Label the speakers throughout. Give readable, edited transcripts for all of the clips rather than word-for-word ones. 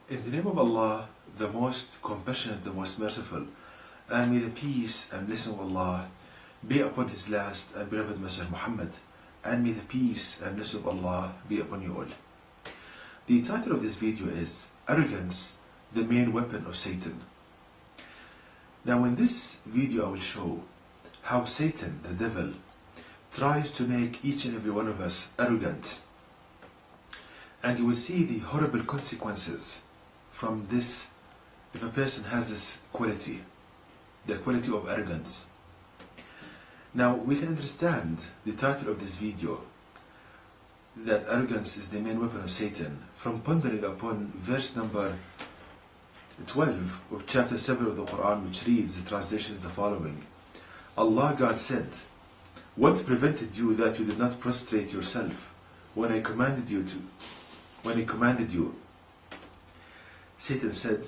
Speaker 1: In the name of Allah, the most compassionate, the most merciful, and may the peace and blessing of Allah be upon His last and beloved Messenger Muhammad, and may the peace and blessing of Allah be upon you all. The title of this video is Arrogance, the main weapon of Satan. Now in this video I will show how Satan, the devil, tries to make each and every one of us arrogant. And you will see the horrible consequences from this if a person has this quality, the quality of arrogance. Now we can understand the title of this video, that arrogance is the main weapon of Satan, from pondering upon verse number 12 of chapter 7 of the Quran, which reads, the translation is the following. Allah God said, "What prevented you that you did not prostrate yourself when I commanded you to? When I commanded you?" Satan said,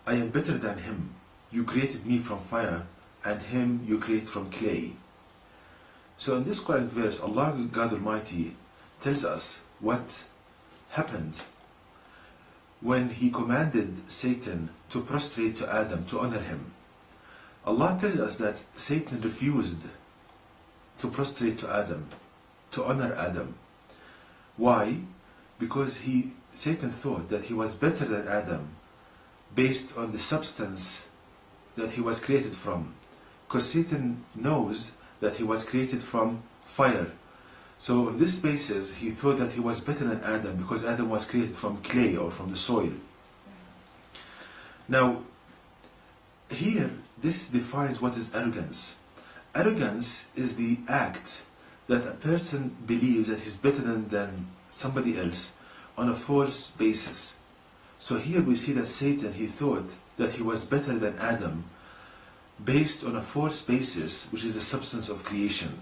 Speaker 1: "I am better than him. You created me from fire, and him you create from clay." So in this Quran verse, Allah God Almighty tells us what happened when He commanded Satan to prostrate to Adam, to honor him. Allah tells us that Satan refused to prostrate to Adam, to honor Adam. Why? Because Satan thought that he was better than Adam based on the substance that he was created from. Because Satan knows that he was created from fire. So on this basis, he thought that he was better than Adam because Adam was created from clay or from the soil. Now, here, this defines what is arrogance. Arrogance is the act that a person believes that he's better than somebody else on a false basis. So here we see that Satan, he thought that he was better than Adam based on a false basis, which is the substance of creation,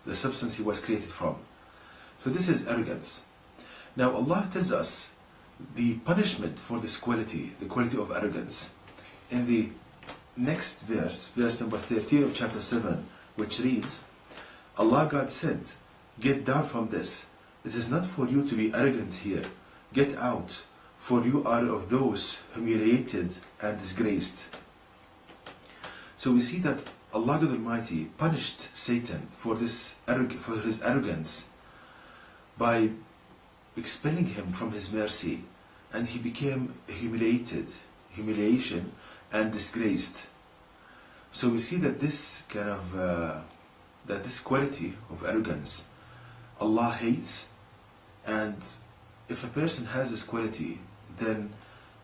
Speaker 1: the substance he was created from. So this is arrogance. Now Allah tells us the punishment for this quality, the quality of arrogance, in the next verse, verse number 13 of chapter 7, which reads, Allah God said, "Get down from this. It is not for you to be arrogant here. Get out, for you are of those humiliated and disgraced." So we see that Allah God Almighty punished Satan for his arrogance by expelling him from His mercy, and he became humiliation and disgraced. So we see that this this quality of arrogance Allah hates, and if a person has this quality, then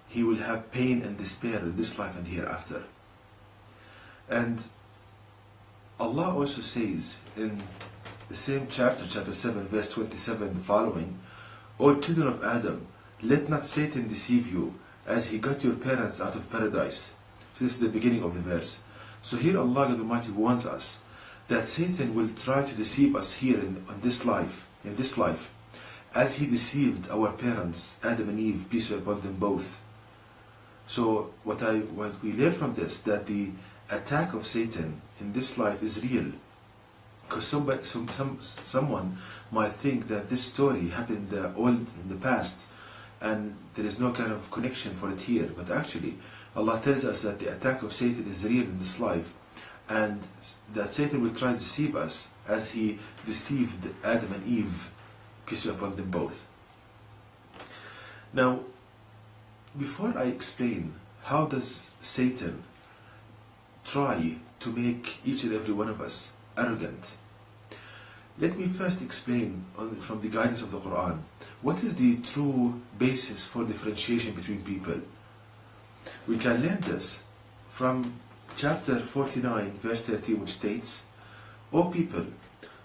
Speaker 1: he will have pain and despair in this life and hereafter. And Allah also says in the same chapter, chapter 7, verse 27, the following, "O children of Adam, let not Satan deceive you, as he got your parents out of paradise." So this is the beginning of the verse. So here Allah God Almighty warns us that Satan will try to deceive us here in this life, as he deceived our parents, Adam and Eve, peace be upon them both. So what we learn from this, that the attack of Satan in this life is real. Because someone might think that this story happened in the past, and there is no kind of connection for it here. But actually, Allah tells us that the attack of Satan is real in this life, and that Satan will try to deceive us as he deceived Adam and Eve, peace be upon them both. Now, before I explain how does Satan try to make each and every one of us arrogant, let me first explain from the guidance of the Quran, what is the true basis for differentiation between people. We can learn this from chapter 49, verse 13, which states, "O people,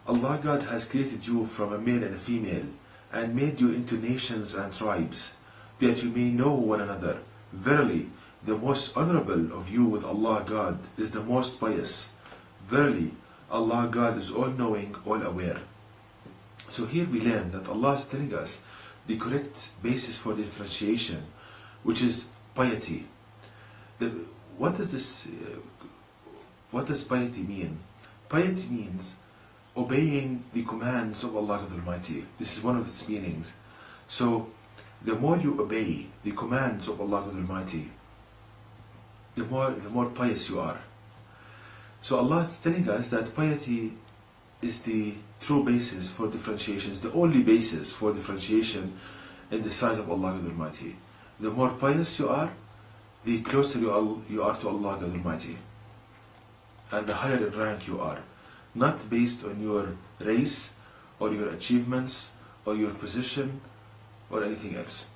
Speaker 1: Allah God has created you from a male and a female, and made you into nations and tribes, that you may know one another. Verily, the most honorable of you with Allah God is the most pious. Verily, Allah God is all-knowing, all-aware." So here we learn that Allah is telling us the correct basis for differentiation, which is piety. What does piety mean? Piety means obeying the commands of Allah Almighty. This is one of its meanings. So the more you obey the commands of Allah Almighty, the more pious you are. So Allah is telling us that piety is the true basis for differentiation, is the only basis for differentiation in the sight of Allah Almighty. The more pious you are, the closer you are to Allah Almighty, and the higher in rank you are, not based on your race or your achievements or your position or anything else.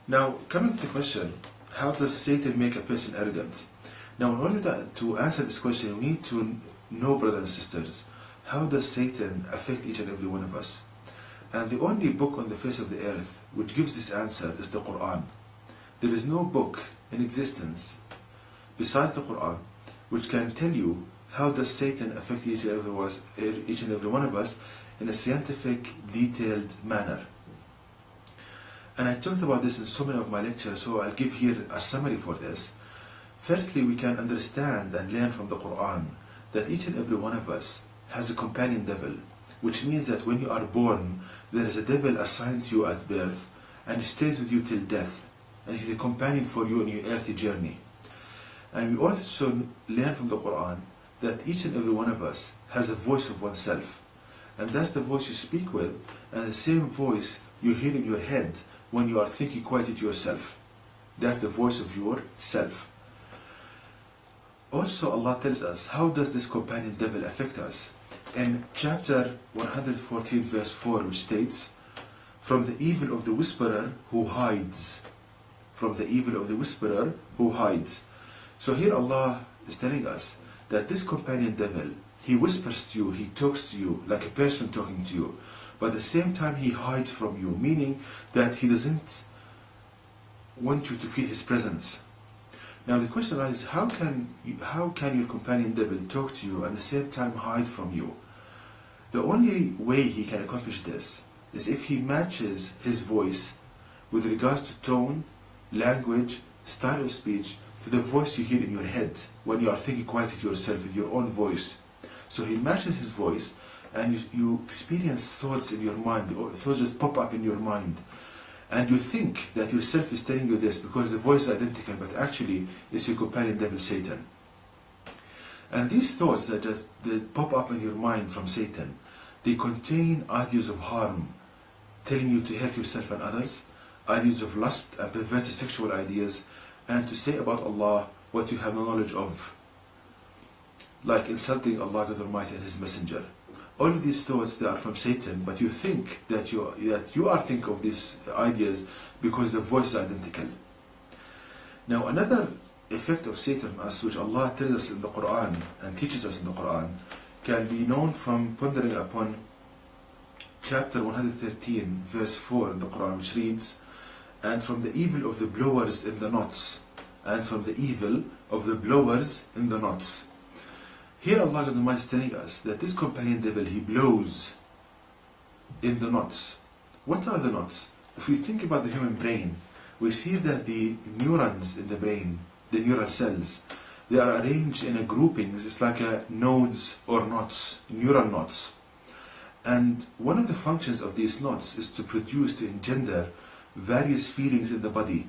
Speaker 1: Now, coming to the question, how does Satan make a person arrogant? Now, in order to answer this question, we need to know, brothers and sisters, how does Satan affect each and every one of us? And the only book on the face of the earth which gives this answer is the Quran. There is no book in existence besides the Quran which can tell you how does Satan affect each and every one of us in a scientific, detailed manner. And I talked about this in so many of my lectures, so I'll give here a summary for this. Firstly, we can understand and learn from the Quran that each and every one of us has a companion devil, which means that when you are born, there is a devil assigned to you at birth, and he stays with you till death, and he's a companion for you on your earthly journey. And we also learn from the Quran that each and every one of us has a voice of oneself, and that's the voice you speak with, and the same voice you hear in your head when you are thinking quietly to yourself. That's the voice of yourself. Also, Allah tells us, how does this companion devil affect us? In chapter 114 verse 4, which states, from the evil of the whisperer who hides. From the evil of the whisperer who hides. So here Allah is telling us that this companion devil, he whispers to you, he talks to you like a person talking to you, but at the same time he hides from you, meaning that he doesn't want you to feel his presence. Now the question is, how can your companion devil talk to you and at the same time hide from you? The only way he can accomplish this is if he matches his voice with regards to tone, language, style of speech, to the voice you hear in your head when you are thinking quietly to yourself with your own voice. So he matches his voice, and you experience thoughts in your mind, or thoughts just pop up in your mind. And you think that yourself is telling you this because the voice is identical, but actually it's your companion devil, Satan. And these thoughts that pop up in your mind from Satan, they contain ideas of harm, telling you to hurt yourself and others, ideas of lust and perverted sexual ideas, and to say about Allah what you have no knowledge of, like insulting Allah God Almighty and His Messenger. All of these thoughts, they are from Satan, but you think that you are thinking of these ideas because the voice is identical. Now another effect of Satan on us, which Allah tells us in the Quran and teaches us in the Quran, can be known from pondering upon chapter 113 verse 4 in the Quran, which reads, and from the evil of the blowers in the knots, and from the evil of the blowers in the knots. Here Allah Almighty is telling us that this companion devil, he blows in the knots. What are the knots? If we think about the human brain, we see that the neurons in the brain, the neural cells, they are arranged in a groupings. It's like nodes or knots, neural knots. And one of the functions of these knots is to engender various feelings in the body.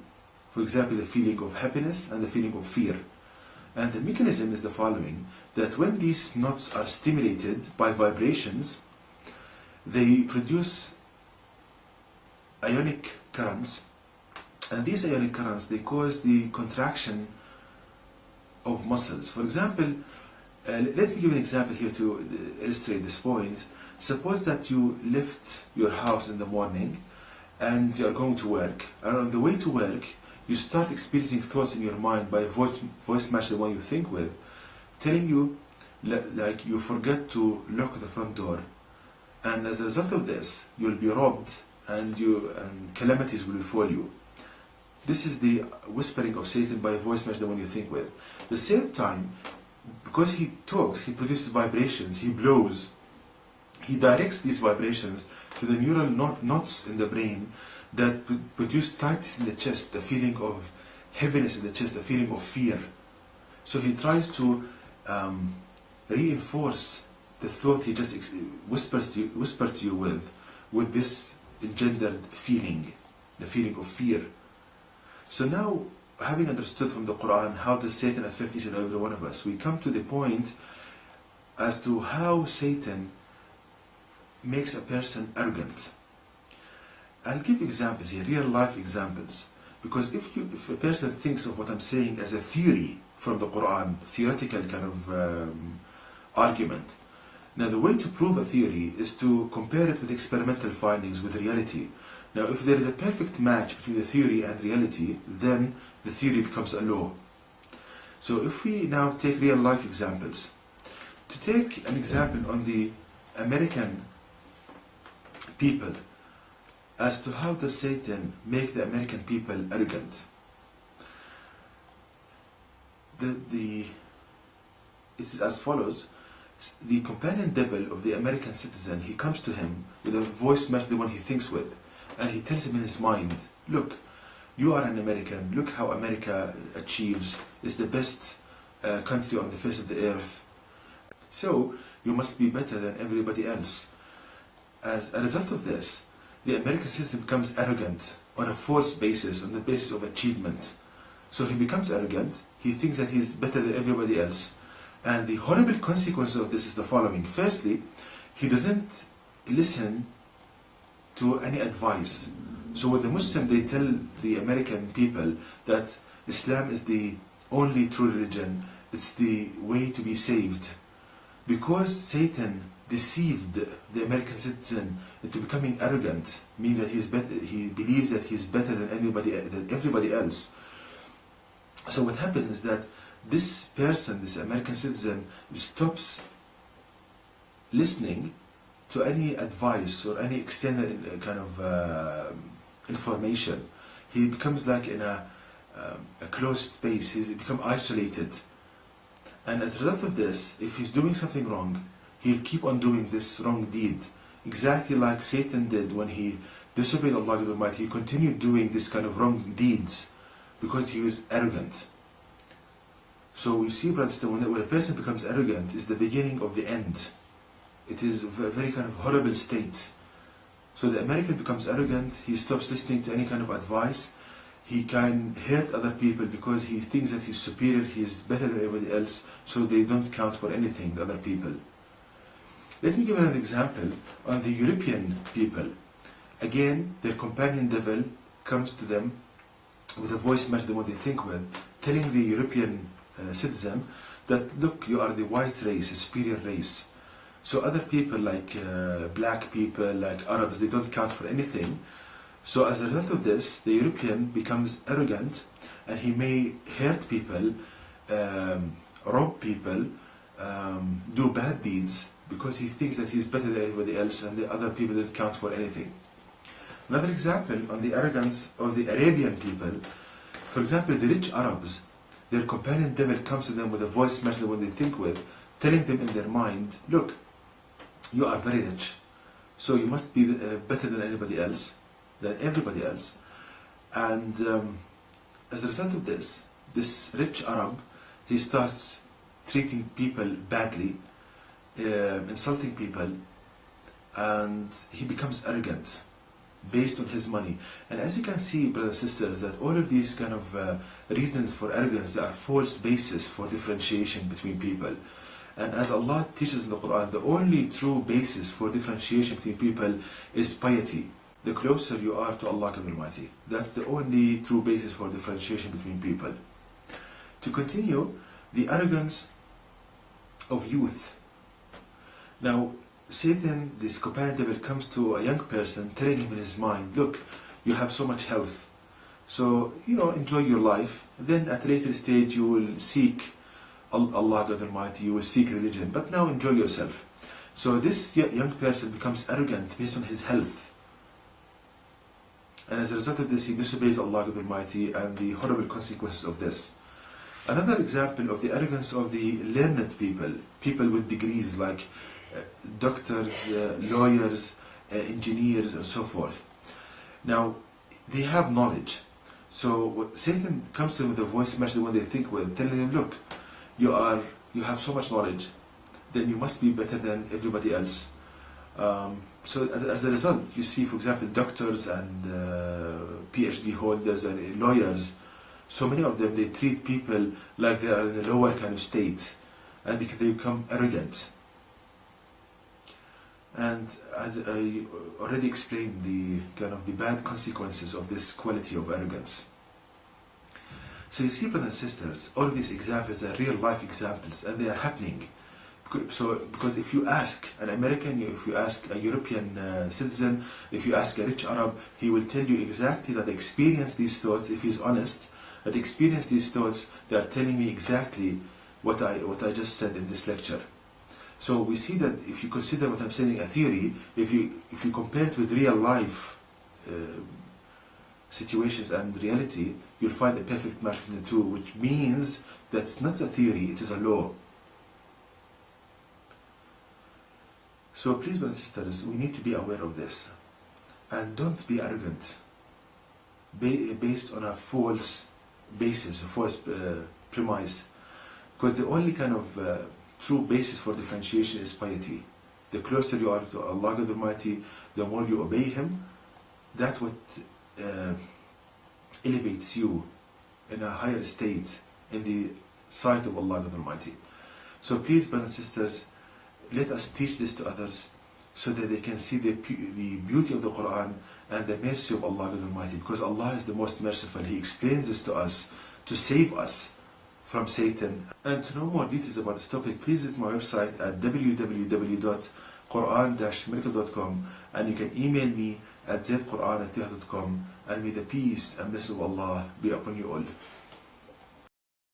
Speaker 1: For example, the feeling of happiness and the feeling of fear. And the mechanism is the following, that when these knots are stimulated by vibrations, they produce ionic currents, and these ionic currents, they cause the contraction of muscles. For example, let me give an example here to illustrate this point. Suppose that you left your house in the morning and you are going to work, and on the way to work you start experiencing thoughts in your mind by a voice match the one you think with, telling you like you forget to lock the front door, and as a result of this you'll be robbed and calamities will befall you. This is the whispering of Satan by a voice match the one you think with. At the same time, because he talks, he produces vibrations, he blows, he directs these vibrations to the neural knots in the brain that produce tightness in the chest, the feeling of heaviness in the chest, the feeling of fear. So he tries to reinforce the thought he just whispered to you with this engendered feeling. the feeling of fear. So now, having understood from the Quran how does Satan affect each and every one of us, we come to the point as to how Satan makes a person arrogant. I'll give examples here, real life examples, because if a person thinks of what I'm saying as a theory from the Quran, theoretical kind of argument, now the way to prove a theory is to compare it with experimental findings, with reality. Now if there is a perfect match between the theory and reality, then the theory becomes a law. So if we now take real life examples, to take an example on the American people, as to how does Satan make the American people arrogant. It is as follows. The companion devil of the American citizen, he comes to him with a voice match the one he thinks with, and he tells him in his mind, look, you are an American, look how America achieves, is the best country on the face of the earth, so you must be better than everybody else. As a result of this, the American citizen becomes arrogant on a false basis, on the basis of achievement. So he becomes arrogant, he thinks that he's better than everybody else. And the horrible consequence of this is the following. Firstly, he doesn't listen to any advice. So when the Muslim, they tell the American people that Islam is the only true religion, it's the way to be saved. Because Satan deceived the American citizen into becoming arrogant, meaning that he believes that he's better than everybody else. So what happens is that this person, this American citizen, stops listening to any advice or any extended kind of information. He becomes like in a closed space. He's become isolated. And as a result of this, if he's doing something wrong, he'll keep on doing this wrong deed. Exactly like Satan did when he disobeyed Allah Almighty. He continued doing this kind of wrong deeds because he was arrogant. So we see, brothers, that when a person becomes arrogant, is the beginning of the end. It is a very kind of horrible state. So the American becomes arrogant, he stops listening to any kind of advice, he can hurt other people because he thinks that he's superior, he's better than everybody else, so they don't count for anything, the other people. Let me give another example on the European people. Again, their companion devil comes to them with a voice match than what they think with, telling the European citizen that, look, you are the white race, a superior race. So other people like black people, like Arabs, they don't count for anything. So as a result of this, the European becomes arrogant, and he may hurt people, rob people, do bad deeds, because he thinks that he's better than everybody else and the other people don't count for anything. Another example on the arrogance of the Arabian people, for example, the rich Arabs, their companion devil comes to them with a voice match than what they think with, telling them in their mind, look, you are very rich, so you must be better than anybody else, than everybody else. And as a result of this, this rich Arab, he starts treating people badly, insulting people, and he becomes arrogant based on his money. And as you can see, brothers and sisters, that all of these kind of reasons for arrogance, they are false basis for differentiation between people. And as Allah teaches in the Quran, the only true basis for differentiation between people is piety. The closer you are to Allah Almighty, that's the only true basis for differentiation between people. To continue, the arrogance of youth. Now, Satan, this companion devil, comes to a young person, telling him in his mind, look, you have so much health, so, enjoy your life. Then at a later stage you will seek Allah God Almighty, you will seek religion, but now enjoy yourself. So this young person becomes arrogant based on his health. And as a result of this, he disobeys Allah God Almighty, and the horrible consequences of this. Another example of the arrogance of the learned people, people with degrees like doctors, lawyers, engineers, and so forth. Now, they have knowledge. So Satan comes to them with a voice match the one they think with, telling them, look, you have so much knowledge, then you must be better than everybody else. So as a result, you see, for example, doctors and PhD holders and lawyers, so many of them, they treat people like they are in a lower kind of state, and because they become arrogant. And as I already explained, the kind of the bad consequences of this quality of arrogance. So you see, brothers and sisters, all of these examples are real life examples, and they are happening. So, because if you ask an American, if you ask a European citizen, if you ask a rich Arab, he will tell you exactly that they experience these thoughts, if he's honest, that they experience these thoughts, they are telling me exactly what I just said in this lecture. So we see that if you consider what I'm saying a theory, if you compare it with real life situations and reality, you'll find a perfect match between the two, which means that it's not a theory, it is a law. So please, brothers and sisters, we need to be aware of this. And don't be arrogant based on a false basis, a false premise. Because the only kind of true basis for differentiation is piety. The closer you are to Allah God Almighty, the more you obey Him, that's what elevates you in a higher state in the sight of Allah God Almighty. So please, brothers and sisters, let us teach this to others so that they can see the beauty of the Quran and the mercy of Allah God Almighty, because Allah is the most merciful. He explains this to us to save us from Satan. And to know more details about this topic, please visit my website at www.quran-miracle.com, and you can email me at zquran@yahoo.com, and may the peace and blessing of Allah be upon you all.